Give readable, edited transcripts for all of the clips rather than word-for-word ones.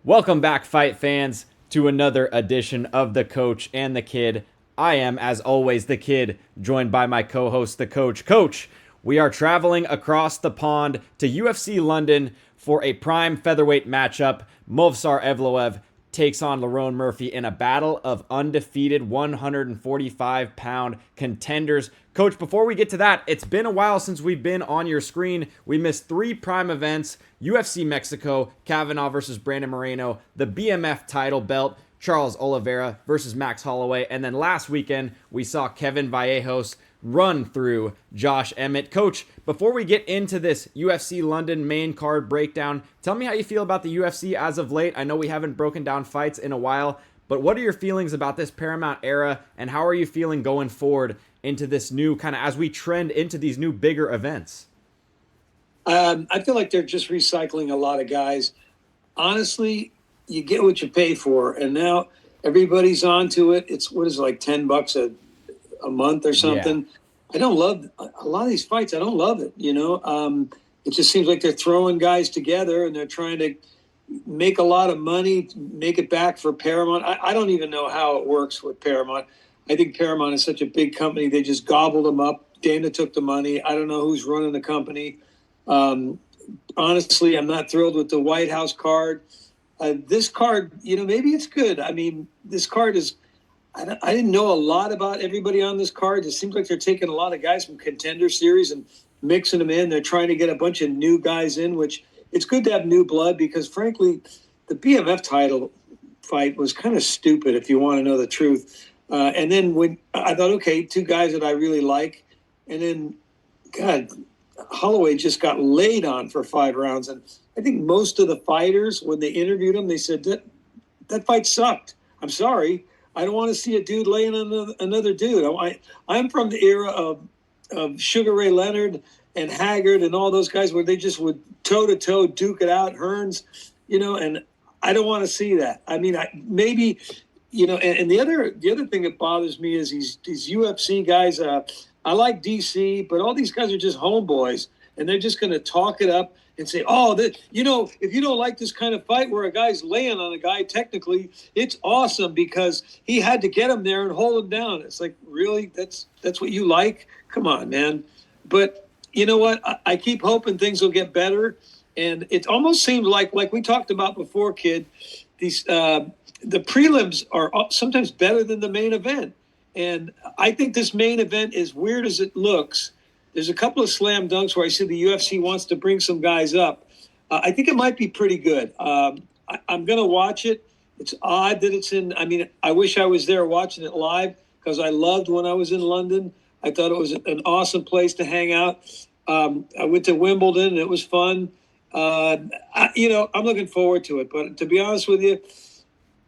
Welcome back, fight fans, to another edition of The Coach and the Kid. I am, as always, the Kid, joined by my co-host, the Coach. Coach, we are traveling across the pond to UFC London for a prime featherweight matchup. Movsar Evloev takes on Lerone Murphy in a battle of undefeated 145-pound contenders. Coach, before we get to that, it's been a while since we've been on your screen. We missed three prime events: UFC Mexico, Kavanaugh versus Brandon Moreno, the BMF title belt, Charles Oliveira versus Max Holloway, and then last weekend we saw Kevin Vallejos run through Josh Emmett. Coach, before we get into this UFC London main card breakdown, tell me how you feel about the UFC as of late. I know we haven't broken down fights in a while, but what are your feelings about this Paramount era, and how are you feeling going forward into this new kind of, as we trend into these new bigger events? I feel like they're just recycling a lot of guys. Honestly, you get what you pay for, and now everybody's onto it. It's what is it, like $10 a month or something. Yeah. I don't love a lot of these fights. I don't love it. It just seems like they're throwing guys together and they're trying to make a lot of money, make it back for Paramount. I don't even know how it works with Paramount. I think Paramount is such a big company. They just gobbled them up. Dana took the money. I don't know who's running the company. Honestly, I'm not thrilled with the White House card. This card, maybe it's good. I mean, this card is, I didn't know a lot about everybody on this card. It seems like they're taking a lot of guys from Contender Series and mixing them in. They're trying to get a bunch of new guys in, which it's good to have new blood because, frankly, the BMF title fight was kind of stupid, if you want to know the truth. And then when I thought, okay, two guys that I really like. And then, God, Holloway just got laid on for 5 rounds. And I think most of the fighters, when they interviewed him, they said that fight sucked. I'm sorry. I don't want to see a dude laying on another dude. I'm from the era of Sugar Ray Leonard and Haggard and all those guys where they just would toe-to-toe duke it out, Hearns, and I don't want to see that. I mean, maybe, and the other thing that bothers me is these UFC guys. I like DC, but all these guys are just homeboys, and they're just going to talk it up and say, if you don't like this kind of fight where a guy's laying on a guy, technically, it's awesome because he had to get him there and hold him down. It's like, really? That's what you like? Come on, man. But you know what? I keep hoping things will get better. And it almost seems like we talked about before, Kid, these the prelims are sometimes better than the main event. And I think this main event, as weird as it looks, there's a couple of slam dunks where I see the UFC wants to bring some guys up. I think it might be pretty good. I'm going to watch it. It's odd that it's in. I mean, I wish I was there watching it live because I loved when I was in London. I thought it was an awesome place to hang out. I went to Wimbledon and it was fun. I'm looking forward to it. But to be honest with you,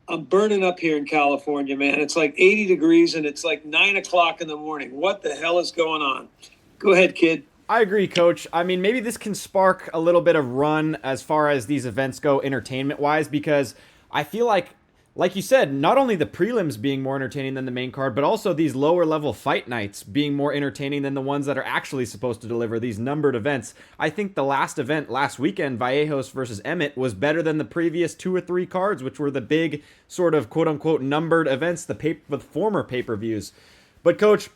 I'm burning up here in California, man. It's like 80 degrees and it's like 9 o'clock in the morning. What the hell is going on? Go ahead, Kid. I agree, Coach. I mean, maybe this can spark a little bit of run as far as these events go entertainment-wise, because I feel like you said, not only the prelims being more entertaining than the main card, but also these lower-level fight nights being more entertaining than the ones that are actually supposed to deliver these numbered events. I think the last event last weekend, Vallejos versus Emmett, was better than the previous 2 or 3 cards, which were the big sort of quote-unquote numbered events, the former pay-per-views. But, Coach,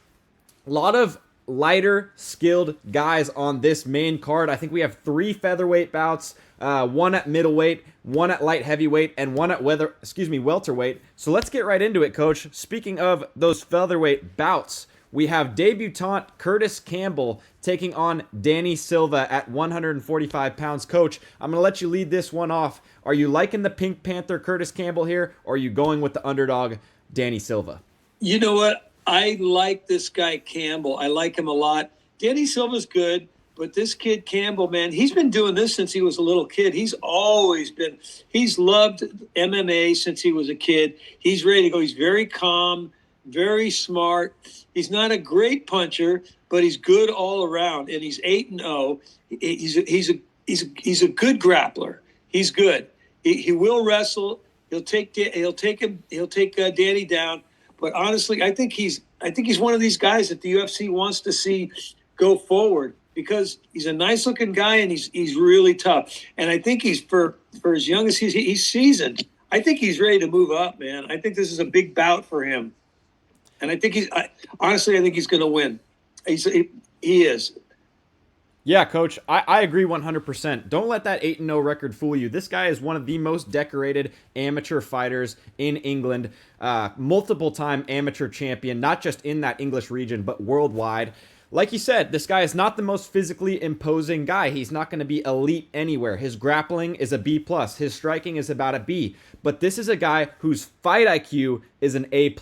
a lot of lighter skilled guys on this main card. I think we have 3 featherweight bouts, 1 at middleweight, 1 at light heavyweight, and 1 at welterweight. So let's get right into it, Coach. Speaking of those featherweight bouts, we have debutant Curtis Campbell taking on Danny Silva at 145 pounds. Coach, I'm going to let you lead this one off. Are you liking the Pink Panther Curtis Campbell here, or are you going with the underdog Danny Silva? You know what? I like this guy Campbell. I like him a lot. Danny Silva's good, but this kid Campbell, man, he's been doing this since he was a little kid. He's loved MMA since he was a kid. He's ready to go. He's very calm, very smart. He's not a great puncher, but he's good all around, and he's 8-0. He's a good grappler. He's good. He will wrestle. He'll take Danny down. But honestly, I think he's one of these guys that the UFC wants to see go forward. because he's a nice looking guy and he's really tough. And I think he's for as young as he's seasoned. I think he's ready to move up, man. I think this is a big bout for him. And I think honestly, I think he's going to win. He is. Yeah, Coach, I agree 100%. Don't let that 8-0 record fool you. This guy is one of the most decorated amateur fighters in England, multiple-time amateur champion, not just in that English region, but worldwide. Like you said, this guy is not the most physically imposing guy. He's not going to be elite anywhere. His grappling is a B+. His striking is about a B. But this is a guy whose fight IQ is an A+.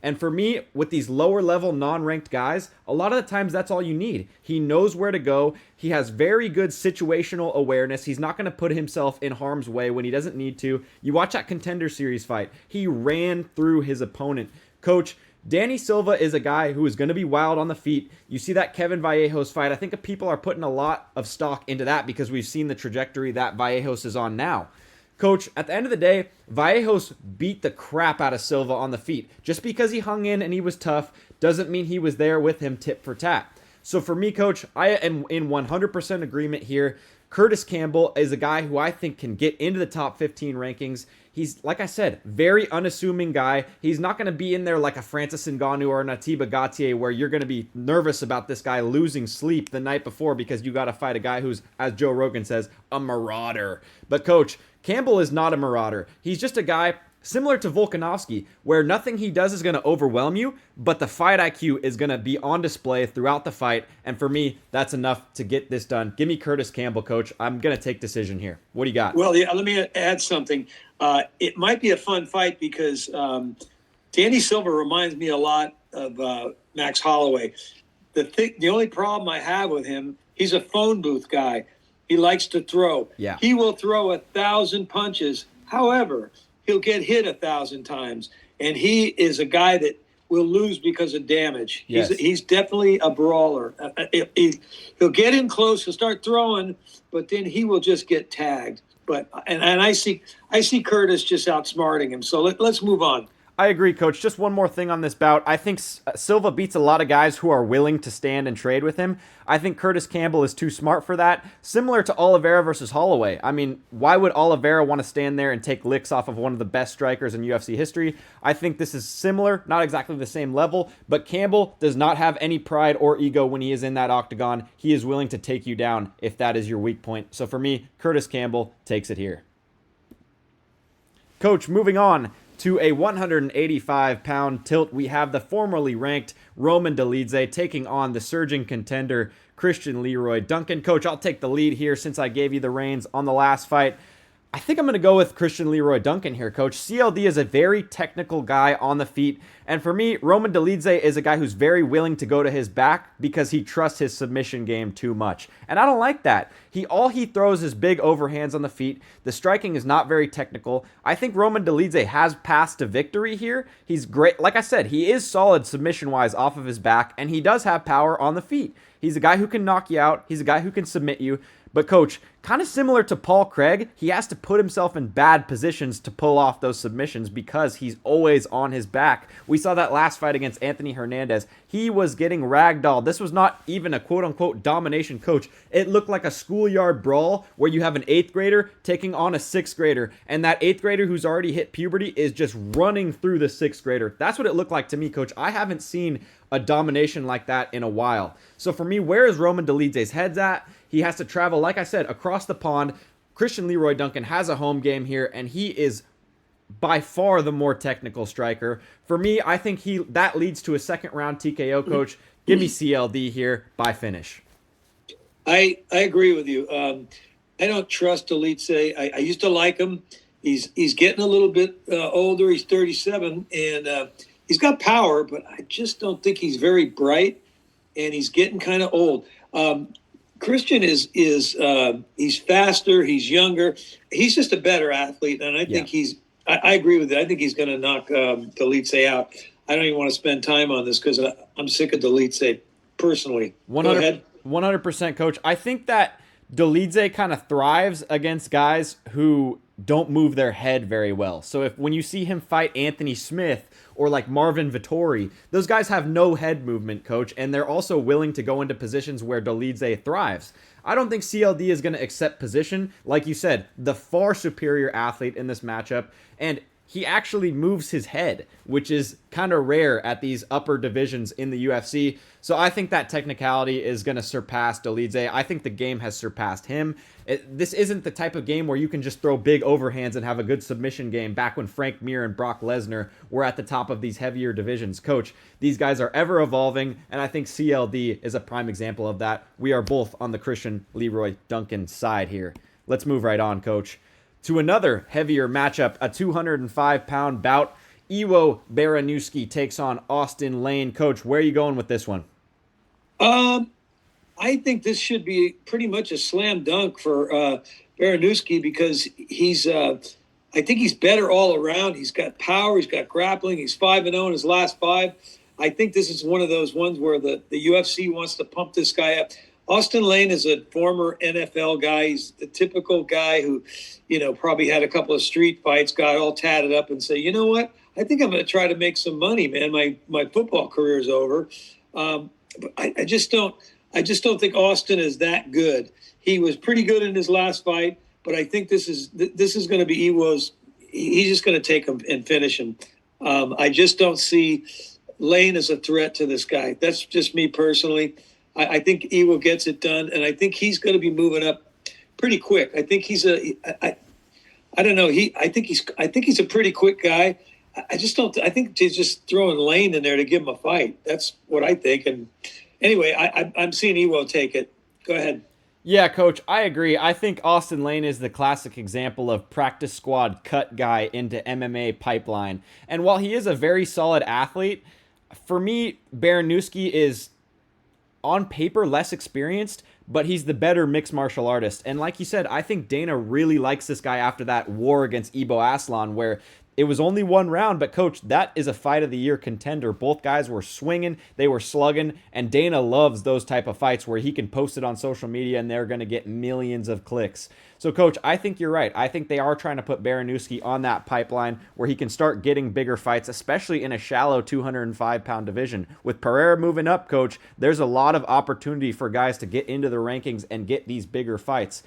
And for me, with these lower level non-ranked guys, a lot of the times that's all you need. He knows where to go. He has very good situational awareness. He's not going to put himself in harm's way when he doesn't need to. You watch that Contender Series fight. He ran through his opponent. Coach, Danny Silva is a guy who is going to be wild on the feet. You see that Kevin Vallejos fight. I think people are putting a lot of stock into that because we've seen the trajectory that Vallejos is on now. Coach, at the end of the day, Vallejos beat the crap out of Silva on the feet. Just because he hung in and he was tough doesn't mean he was there with him tit for tat. So for me, Coach, I am in 100% agreement here. Curtis Campbell is a guy who I think can get into the top 15 rankings. He's, like I said, very unassuming guy. He's not going to be in there like a Francis Ngannou or an Atiba Gauthier where you're going to be nervous about this guy losing sleep the night before because you got to fight a guy who's, as Joe Rogan says, a marauder. But Coach, Campbell is not a marauder. He's just a guy similar to Volkanovski, where nothing he does is going to overwhelm you, but the fight IQ is going to be on display throughout the fight. And for me, that's enough to get this done. Give me Curtis Campbell, Coach. I'm going to take decision here. What do you got? Well, yeah, let me add something. It might be a fun fight because Danny Silva reminds me a lot of Max Holloway. The only problem I have with him, he's a phone booth guy. He likes to throw. Yeah. He will throw 1,000 punches. However, he'll get hit 1,000 times. And he is a guy that will lose because of damage. Yes. He's definitely a brawler. He'll get in close, he'll start throwing, but then he will just get tagged. But and I see Curtis just outsmarting him. So let's move on. I agree, Coach. Just one more thing on this bout. I think Silva beats a lot of guys who are willing to stand and trade with him. I think Curtis Campbell is too smart for that. Similar to Oliveira versus Holloway. I mean, why would Oliveira want to stand there and take licks off of one of the best strikers in UFC history? I think this is similar, not exactly the same level, but Campbell does not have any pride or ego when he is in that octagon. He is willing to take you down if that is your weak point. So for me, Curtis Campbell takes it here. Coach, moving on to a 185-pound tilt, we have the formerly ranked Roman Dolidze taking on the surging contender Christian Leroy Duncan. Coach, I'll take the lead here since I gave you the reins on the last fight. I think I'm going to go with Christian Leroy Duncan here, Coach. CLD is a very technical guy on the feet. And for me, Roman Dolidze is a guy who's very willing to go to his back because he trusts his submission game too much. And I don't like that. All he throws is big overhands on the feet. The striking is not very technical. I think Roman Dolidze has passed to victory here. He's great. Like I said, he is solid submission-wise off of his back, and he does have power on the feet. He's a guy who can knock you out. He's a guy who can submit you. But Coach, kind of similar to Paul Craig, he has to put himself in bad positions to pull off those submissions because he's always on his back. We saw that last fight against Anthony Hernandez. He was getting ragdolled. This was not even a quote-unquote domination, Coach. It looked like a schoolyard brawl where you have an 8th grader taking on a 6th grader, and that 8th grader who's already hit puberty is just running through the 6th grader. That's what it looked like to me, Coach. I haven't seen a domination like that in a while. So for me, where is Roman Dolidze's head's at? He has to travel, like I said, across the pond. Christian Leroy Duncan has a home game here, and he is by far the more technical striker. For me, I think that leads to a second-round TKO, Coach. Give me CLD here by finish. I agree with you. I don't trust Dolidze. I used to like him. He's getting a little bit older. He's 37, and he's got power, but I just don't think he's very bright, and he's getting kind of old. Christian is he's faster, he's younger, he's just a better athlete, and I think I agree with that. I think he's going to knock Dolidze out. I don't even want to spend time on this because I'm sick of Dolidze personally. 100%, Coach. I think that Dolidze kind of thrives against guys who don't move their head very well. So if when you see him fight Anthony Smith or like Marvin Vittori, those guys have no head movement, coach, and they're also willing to go into positions where Dolidze thrives. I don't think CLD is going to accept position. Like you said, the far superior athlete in this matchup, and he actually moves his head, which is kind of rare at these upper divisions in the UFC. So I think that technicality is going to surpass Dolidze. I think the game has surpassed him. This isn't the type of game where you can just throw big overhands and have a good submission game back when Frank Mir and Brock Lesnar were at the top of these heavier divisions. Coach, these guys are ever evolving, and I think CLD is a prime example of that. We are both on the Christian Leroy Duncan side here. Let's move right on, coach, to another heavier matchup, a 205-pound bout. Iwo Baranowski takes on Austin Lane. Coach, where are you going with this one? I think this should be pretty much a slam dunk for Baranowski because I think he's better all around. He's got power, he's got grappling, he's 5-0 in his last 5. I think this is one of those ones where the UFC wants to pump this guy up. Austin Lane is a former NFL guy. He's the typical guy who, probably had a couple of street fights, got all tatted up and say, you know what? I think I'm going to try to make some money, man. My football career is over. But I just don't think Austin is that good. He was pretty good in his last fight, but I think this is going to be Iwo's. He's just going to take him and finish him. I just don't see Lane as a threat to this guy. That's just me personally. I think Iwo gets it done, and I think he's going to be moving up pretty quick. I think he's I don't know. I think he's a pretty quick guy. I just don't. I think he's just throwing Lane in there to give him a fight. That's what I think. And anyway, I'm seeing Iwo take it. Go ahead. Yeah, coach, I agree. I think Austin Lane is the classic example of practice squad cut guy into MMA pipeline. And while he is a very solid athlete, for me, Baranowski is on paper less experienced, but he's the better mixed martial artist. And like you said, I think Dana really likes this guy after that war against Ibo Aslan, where it was only one round, but coach, that is a fight of the year contender. Both guys were swinging, they were slugging, and Dana loves those type of fights where he can post it on social media and they're going to get millions of clicks. So coach, I think you're right. I think they are trying to put Baranowski on that pipeline where he can start getting bigger fights, especially in a shallow 205-pound division. With Pereira moving up, coach, there's a lot of opportunity for guys to get into the rankings and get these bigger fights.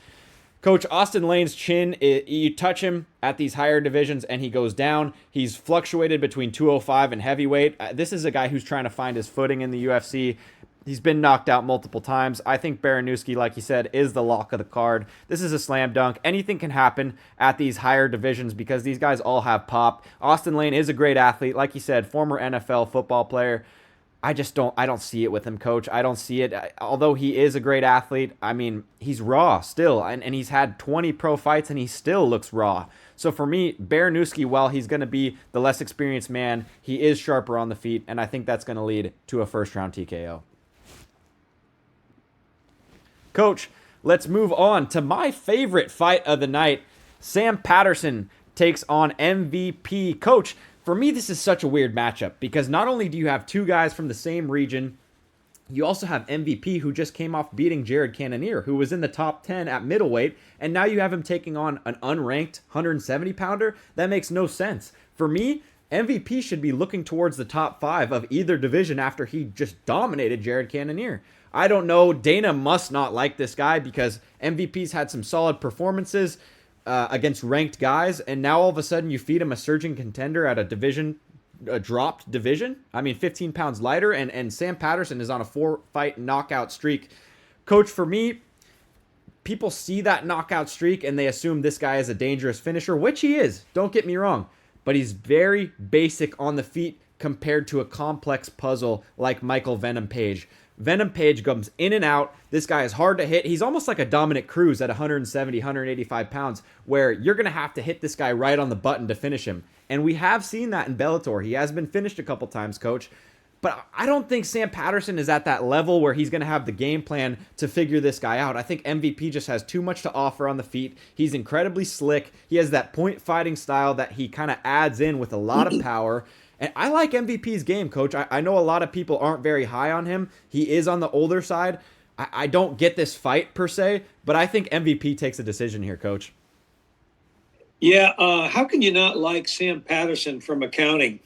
Coach, Austin Lane's chin, you touch him at these higher divisions and he goes down. He's fluctuated between 205 and heavyweight. This is a guy who's trying to find his footing in the UFC. He's been knocked out multiple times. I think Baranowski, like you said, is the lock of the card. This is a slam dunk. Anything can happen at these higher divisions because these guys all have pop. Austin Lane is a great athlete. Like you said, former NFL football player. I don't see it with him, coach. I don't see it. Although he is a great athlete, I mean, he's raw still, and he's had 20 pro fights, and he still looks raw. So for me, Baranowski, while he's going to be the less experienced man, he is sharper on the feet, and I think that's going to lead to a first-round TKO. Coach, let's move on to my favorite fight of the night. Sam Patterson takes on MVP. Coach, for me, this is such a weird matchup because not only do you have two guys from the same region, you also have MVP who just came off beating Jared Cannonier, who was in the top 10 at middleweight, and now you have him taking on an unranked 170-pounder? That makes no sense. For me, MVP should be looking towards the top 5 of either division after he just dominated Jared Cannonier. I don't know. Dana must not like this guy because MVP's had some solid performances against ranked guys, and now all of a sudden you feed him a surging contender at a dropped division. I mean, 15 pounds lighter, and Sam Patterson is on a 4-fight knockout streak. Coach, for me, people see that knockout streak and they assume this guy is a dangerous finisher, which he is. Don't get me wrong, but he's very basic on the feet compared to a complex puzzle like Michael Venom Page. Venom Page comes in and out. This guy is hard to hit. He's almost like a Dominic Cruz at 170, 185 pounds, where you're going to have to hit this guy right on the button to finish him. And we have seen that in Bellator. He has been finished a couple times, coach. But I don't think Sam Patterson is at that level where he's going to have the game plan to figure this guy out. I think MVP just has too much to offer on the feet. He's incredibly slick. He has that point fighting style that he kind of adds in with a lot of power. And I like MVP's game, coach. I know a lot of people aren't very high on him. He is on the older side. I don't get this fight per se, but I think MVP takes a decision here, coach. Yeah, how can you not like Sam Patterson from accounting?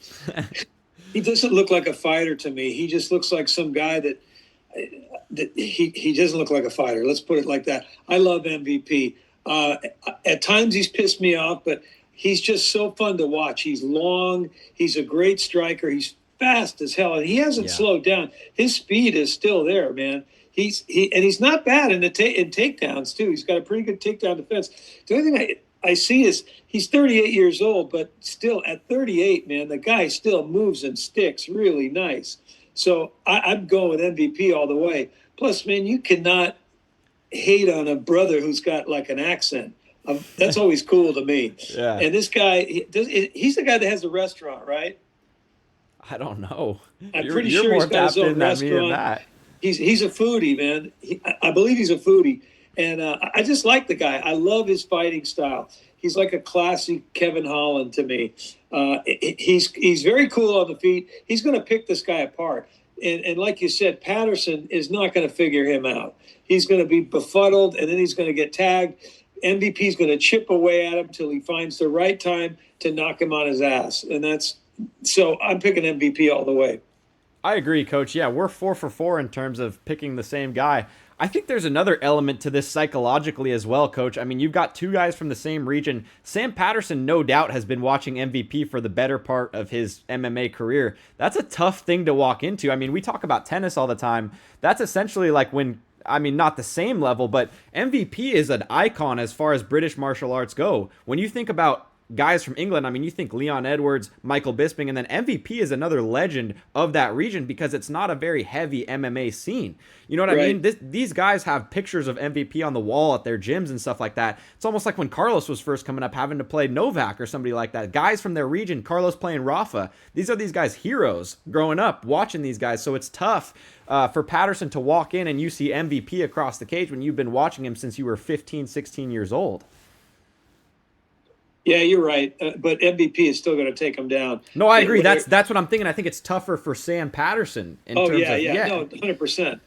He doesn't look like a fighter to me. He just looks like some guy that he doesn't look like a fighter. Let's put it like that. I love MVP. Uh, at times he's pissed me off, but he's just so fun to watch. He's long. He's a great striker. He's fast as hell, and he hasn't Yeah. slowed down. His speed is still there, man. He's not bad in takedowns too. He's got a pretty good takedown defense. The only thing I see is he's 38 years old, but still at 38, man, the guy still moves and sticks really nice. So I'm going with MVP all the way. Plus, man, you cannot hate on a brother who's got like an accent. That's always cool to me. Yeah. And this guy, he's the guy that has a restaurant, right? I don't know. I'm You're pretty you're sure he's more got his tapped own in than me in restaurant. that. He's a foodie, man. I believe he's a foodie, and I just like the guy. I love his fighting style. He's like a classy Kevin Holland to me. He's very cool on the feet. He's going to pick this guy apart, and like you said, Patterson is not going to figure him out. He's going to be befuddled, and then he's going to get tagged. MVP is going to chip away at him till he finds the right time to knock him on his ass, and that's so. I'm picking MVP all the way. I agree, Coach. Yeah, we're 4 for 4 in terms of picking the same guy. I think there's another element to this psychologically as well, Coach. I mean, you've got two guys from the same region. Sam Patterson, no doubt, has been watching MVP for the better part of his MMA career. That's a tough thing to walk into. I mean, we talk about tennis all the time. That's essentially like when, I mean, not the same level, but MVP is an icon as far as British martial arts go. When you think about guys from England, I mean, you think Leon Edwards, Michael Bisping, and then MVP is another legend of that region because it's not a very heavy MMA scene. You know what I Right. mean? These guys have pictures of MVP on the wall at their gyms and stuff like that. It's almost like when Carlos was first coming up, having to play Novak or somebody like that. Guys from their region, Carlos playing Rafa. These are these guys' heroes growing up, watching these guys. So it's tough for Patterson to walk in and you see MVP across the cage when you've been watching him since you were 15, 16 years old. Yeah, you're right. But MVP is still going to take him down. No, I agree. Whether- That's what I'm thinking. I think it's tougher for Sam Patterson in oh terms yeah, of yeah, no, 100%.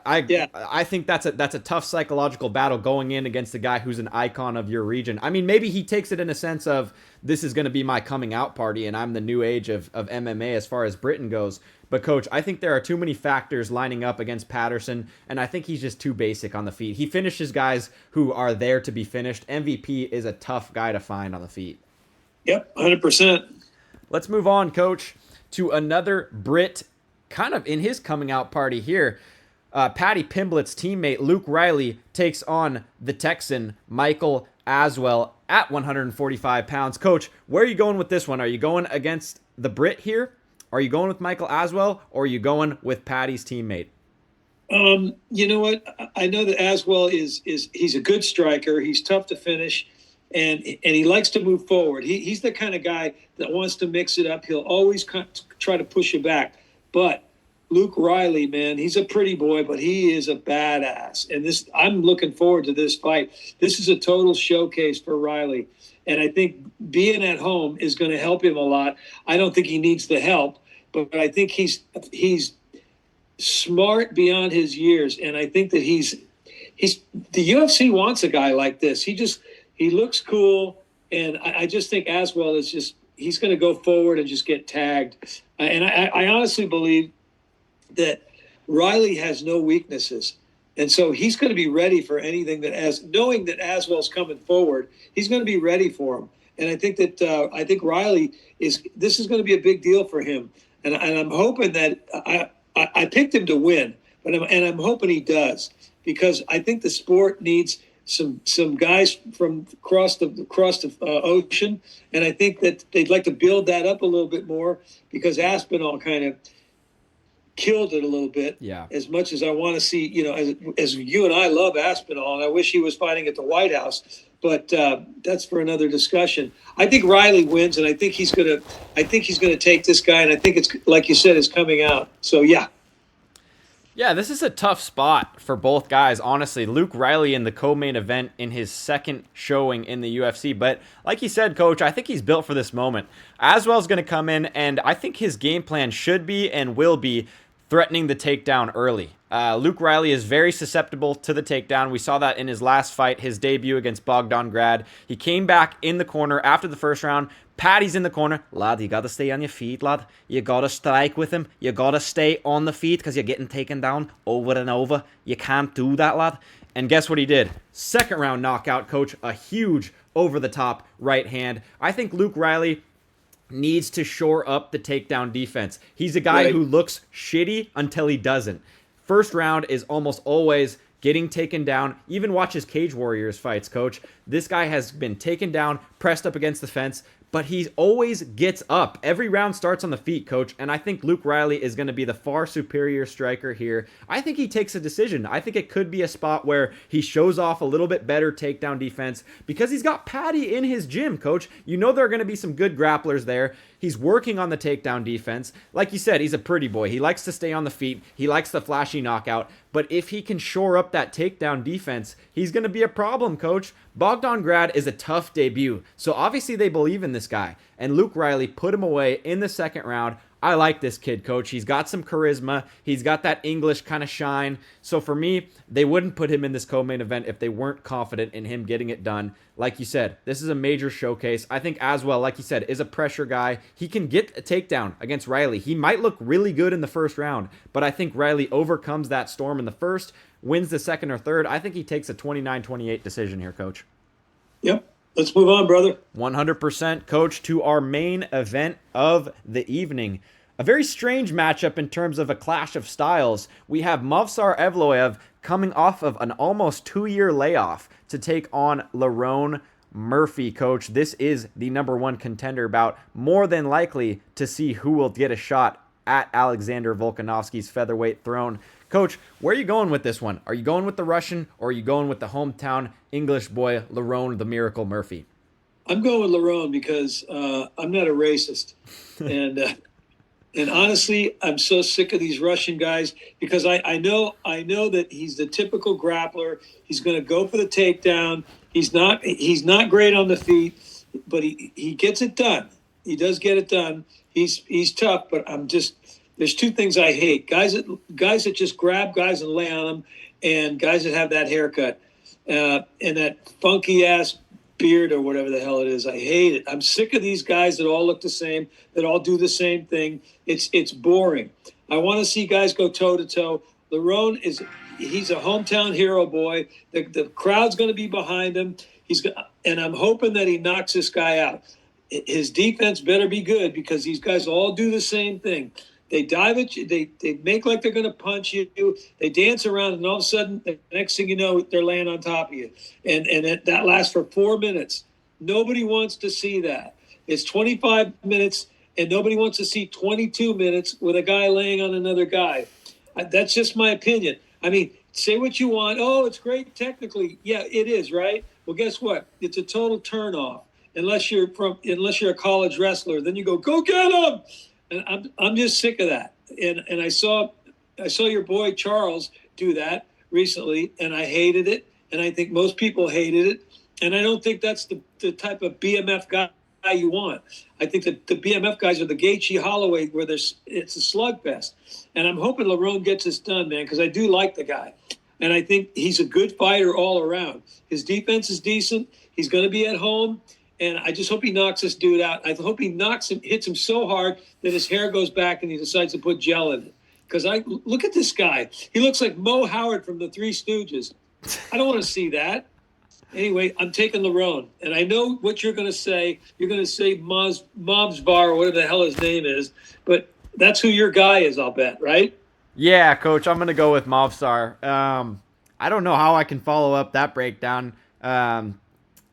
I Yeah, I think that's a tough psychological battle going in against a guy who's an icon of your region. I mean, maybe he takes it in a sense of this is going to be my coming out party and I'm the new age of MMA as far as Britain goes. But coach, I think there are too many factors lining up against Patterson, and I think he's just too basic on the feet. He finishes guys who are there to be finished. MVP is a tough guy to find on the feet. yep, 100%. Let's move on, coach, to another Brit kind of in his coming out party here. Paddy Pimblett's teammate Luke Riley takes on the Texan Michael Aswell at 145 pounds. Coach, where are you going with this one? Are you going against the Brit here? Are you going with Michael Aswell, or are you going with Paddy's teammate? You know what? I know that Aswell is he's a good striker. He's tough to finish, and he likes to move forward. He's the kind of guy that wants to mix it up. He'll always try to push you back. But Luke Riley, man, he's a pretty boy, but he is a badass. And I'm looking forward to this fight. This is a total showcase for Riley. And I think being at home is going to help him a lot. I don't think he needs the help, but I think he's smart beyond his years. And I think that he's the UFC wants a guy like this. He looks cool. And I just think Aswell is he's going to go forward and just get tagged. And I honestly believe that Riley has no weaknesses. And so he's going to be ready for anything knowing that Aswell's coming forward, he's going to be ready for him. And I think that Riley this is going to be a big deal for him. And I'm hoping that I picked him to win, I'm hoping he does, because I think the sport needs some guys from across the ocean. And I think that they'd like to build that up a little bit more, because Aspinall kind of killed it a little bit. Yeah. As much as I want to see, as you and I love Aspinall, and I wish he was fighting at the White House, but that's for another discussion. I think Riley wins, and I think he's gonna take this guy, and I think it's like you said, is coming out. So yeah. Yeah, this is a tough spot for both guys, honestly. Luke Riley in the co-main event in his second showing in the UFC. But like you said, Coach, I think he's built for this moment. Aswell's going to come in, and I think his game plan should be and will be threatening the takedown early. Luke Riley is very susceptible to the takedown. We saw that in his last fight, his debut against Bogdan Grad. He came back in the corner after the first round. Paddy's in the corner. Lad, you got to stay on your feet, lad. You got to strike with him. You got to stay on the feet because you're getting taken down over and over. You can't do that, lad. And guess what he did? Second round knockout, coach. A huge over-the-top right hand. I think Luke Riley needs to shore up the takedown defense. He's a guy who looks shitty until he doesn't. First round is almost always getting taken down. Even watch his Cage Warriors fights, coach. This guy has been taken down, pressed up against the fence, but he always gets up. Every round starts on the feet, coach, and I think Luke Riley is going to be the far superior striker here. I think he takes a decision. I think it could be a spot where he shows off a little bit better takedown defense because he's got Paddy in his gym, coach. You know there are going to be some good grapplers there. He's working on the takedown defense. Like you said, he's a pretty boy. He likes to stay on the feet. He likes the flashy knockout. But if he can shore up that takedown defense, he's going to be a problem, coach. Bogdan Grad is a tough debut. So obviously they believe in this guy. And Luke Riley put him away in the second round. I like this kid, coach. He's got some charisma. He's got that English kind of shine. So for me, they wouldn't put him in this co-main event if they weren't confident in him getting it done. Like you said, this is a major showcase. I think as well, like you said, is a pressure guy. He can get a takedown against Riley. He might look really good in the first round, but I think Riley overcomes that storm in the first, wins the second or third. I think he takes a 29-28 decision here, coach. Yep. Let's move on, brother. 100%, coach, to our main event of the evening. A very strange matchup in terms of a clash of styles. We have Movsar Evloev coming off of an almost 2-year layoff to take on Lerone Murphy, coach. This is the #1 contender bout, more than likely to see who will get a shot at Alexander Volkanovski's featherweight throne. Coach, where are you going with this one? Are you going with the Russian or are you going with the hometown English boy, Lerone the Miracle Murphy? I'm going with Lerone because I'm not a racist. And honestly, I'm so sick of these Russian guys because I know that he's the typical grappler. He's going to go for the takedown. He's not great on the feet, but he gets it done. He does get it done. He's tough, but there's two things I hate: guys that just grab guys and lay on them, and guys that have that haircut and that funky ass beard or whatever the hell it is. I hate it. I'm sick of these guys that all look the same, that all do the same thing. It's boring. I want to see guys go toe to toe. Lerone he's a hometown hero boy. The crowd's going to be behind him. And I'm hoping that he knocks this guy out. His defense better be good because these guys all do the same thing. They dive at you. They make like they're going to punch you. They dance around, and all of a sudden, the next thing you know, they're laying on top of you. And that lasts for 4 minutes. Nobody wants to see that. It's 25 minutes, and nobody wants to see 22 minutes with a guy laying on another guy. That's just my opinion. I mean, say what you want. Oh, it's great technically. Yeah, it is, right? Well, guess what? It's a total turnoff. Unless you're a college wrestler, then you go get him. And I'm just sick of that. And I saw your boy Charles do that recently, and I hated it. And I think most people hated it. And I don't think that's the type of BMF guy you want. I think that the BMF guys are the Gaethje Holloway, where it's a slugfest. And I'm hoping Lerone gets this done, man, because I do like the guy. And I think he's a good fighter all around. His defense is decent. He's going to be at home. And I just hope he knocks this dude out. I hope he hits him so hard that his hair goes back and he decides to put gel in it. Because look at this guy. He looks like Mo Howard from the Three Stooges. I don't want to see that. Anyway, I'm taking Lerone. And I know what you're going to say. You're going to say Movsar or whatever the hell his name is. But that's who your guy is, I'll bet, right? Yeah, coach, I'm going to go with Movsar. I don't know how I can follow up that breakdown.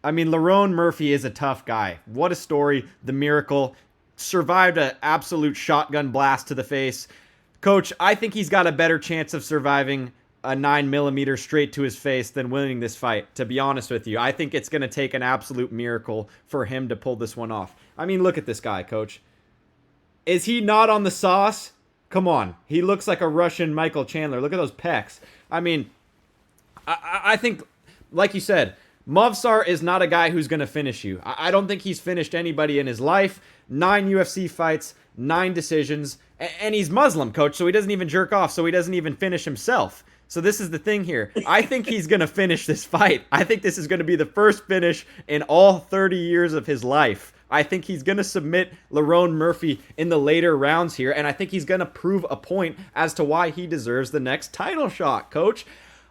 I mean, Lerone Murphy is a tough guy. What a story. The Miracle survived an absolute shotgun blast to the face. Coach, I think he's got a better chance of surviving a 9mm straight to his face than winning this fight, to be honest with you. I think it's going to take an absolute miracle for him to pull this one off. I mean, look at this guy, coach. Is he not on the sauce? Come on. He looks like a Russian Michael Chandler. Look at those pecs. I mean, I think, like you said, Movsar is not a guy who's going to finish you. I don't think he's finished anybody in his life. 9 UFC fights, 9 decisions. And he's Muslim, coach, so he doesn't even jerk off, so he doesn't even finish himself. So this is the thing here. I think he's going to finish this fight. I think this is going to be the first finish in all 30 years of his life. I think he's going to submit Lerone Murphy in the later rounds here, and I think he's going to prove a point as to why he deserves the next title shot, coach.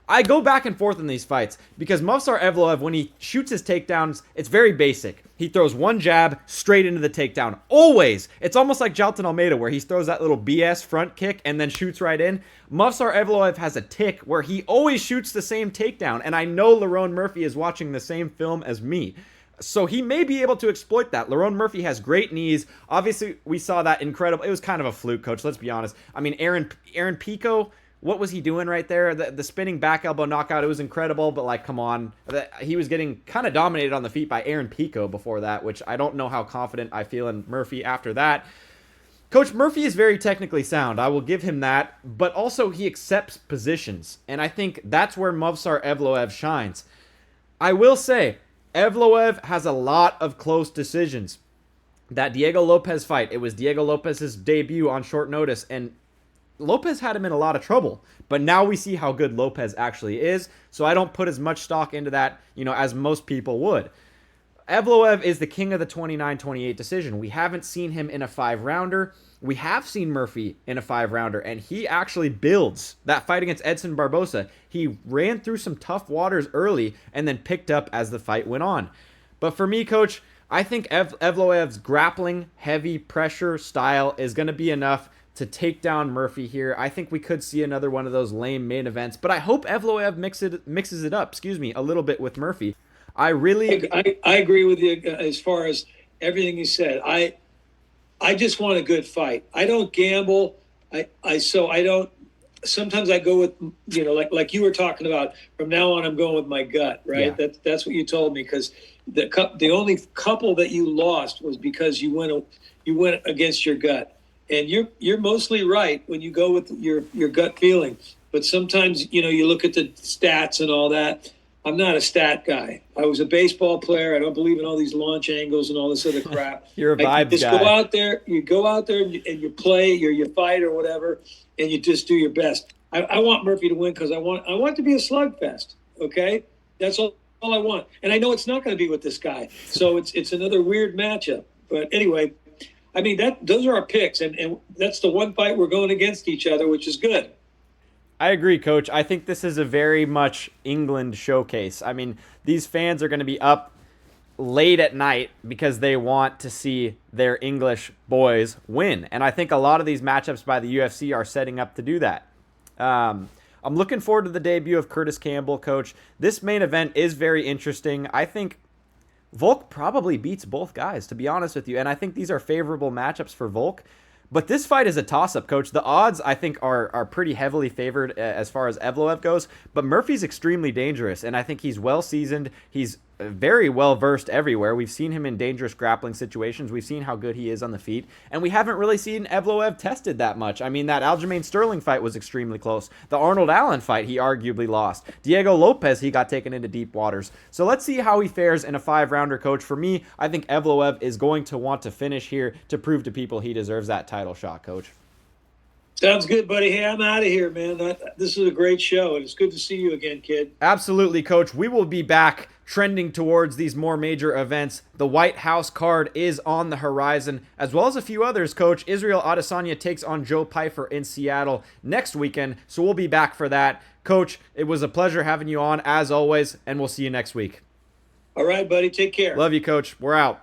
I go back and forth in these fights because Movsar Evloev, when he shoots his takedowns, it's very basic. He throws one jab straight into the takedown. Always. It's almost like Jailton Almeida where he throws that little BS front kick and then shoots right in. Movsar Evloev has a tick where he always shoots the same takedown, and I know Lerone Murphy is watching the same film as me. So he may be able to exploit that. Lerone Murphy has great knees. Obviously, we saw that incredible. It was kind of a fluke, coach. Let's be honest. I mean, Aaron Pico, what was he doing right there? The spinning back elbow knockout, it was incredible, but like, come on. He was getting kind of dominated on the feet by Aaron Pico before that, which I don't know how confident I feel in Murphy after that. Coach Murphy is very technically sound. I will give him that, but also he accepts positions, and I think that's where Movsar Evloev shines. I will say, Evloev has a lot of close decisions. That Diego Lopez fight, it was Diego Lopez's debut on short notice, and Lopez had him in a lot of trouble. But now we see how good Lopez actually is, so I don't put as much stock into that, as most people would. Evloev is the king of the 29-28 decision. We haven't seen him in a 5-rounder. We have seen Murphy in a 5-rounder, and he actually builds. That fight against Edson Barbosa, he ran through some tough waters early and then picked up as the fight went on. But for me, coach, I think Evloev's grappling, heavy pressure style is going to be enough to take down Murphy here. I think we could see another one of those lame main events, but I hope Evloev mixes it up, a little bit with Murphy. I agree with you as far as everything you said. I just want a good fight. I don't gamble. So I don't. Sometimes I go with like you were talking about. From now on, I'm going with my gut. Right. Yeah. That's what you told me, because the only couple that you lost was because you went against your gut. And you're mostly right when you go with your gut feeling. But sometimes, you look at the stats and all that. I'm not a stat guy. I was a baseball player. I don't believe in all these launch angles and all this other crap. You're a vibes just guy. You go out there and you play, you fight or whatever, and you just do your best. I want Murphy to win because I want it to be a slugfest. Okay? That's all I want. And I know it's not going to be with this guy. So it's another weird matchup. But anyway, I mean, those are our picks, and that's the one fight we're going against each other, which is good. I agree, Coach. I think this is a very much England showcase. I mean, these fans are going to be up late at night because they want to see their English boys win. And I think a lot of these matchups by the UFC are setting up to do that. I'm looking forward to the debut of Curtis Campbell, Coach. This main event is very interesting. I think Volk probably beats both guys, to be honest with you. And I think these are favorable matchups for Volk. But this fight is a toss-up, Coach. The odds, I think, are pretty heavily favored as far as Evloev goes. But Murphy's extremely dangerous, and I think he's well-seasoned. He's very well-versed everywhere. We've seen him in dangerous grappling situations. We've seen how good he is on the feet. And we haven't really seen Evloev tested that much. I mean, that Aljamain Sterling fight was extremely close. The Arnold Allen fight, he arguably lost. Diego Lopez, he got taken into deep waters. So let's see how he fares in a 5-rounder, Coach. For me, I think Evloev is going to want to finish here to prove to people he deserves that title shot, Coach. Sounds good, buddy. Hey, I'm out of here, man. This is a great show, and it's good to see you again, kid. Absolutely, Coach. We will be back trending towards these more major events. The White House card is on the horizon, as well as a few others, Coach. Israel Adesanya takes on Joe Pyfer in Seattle next weekend, so we'll be back for that. Coach, it was a pleasure having you on, as always, and we'll see you next week. All right, buddy. Take care. Love you, Coach. We're out.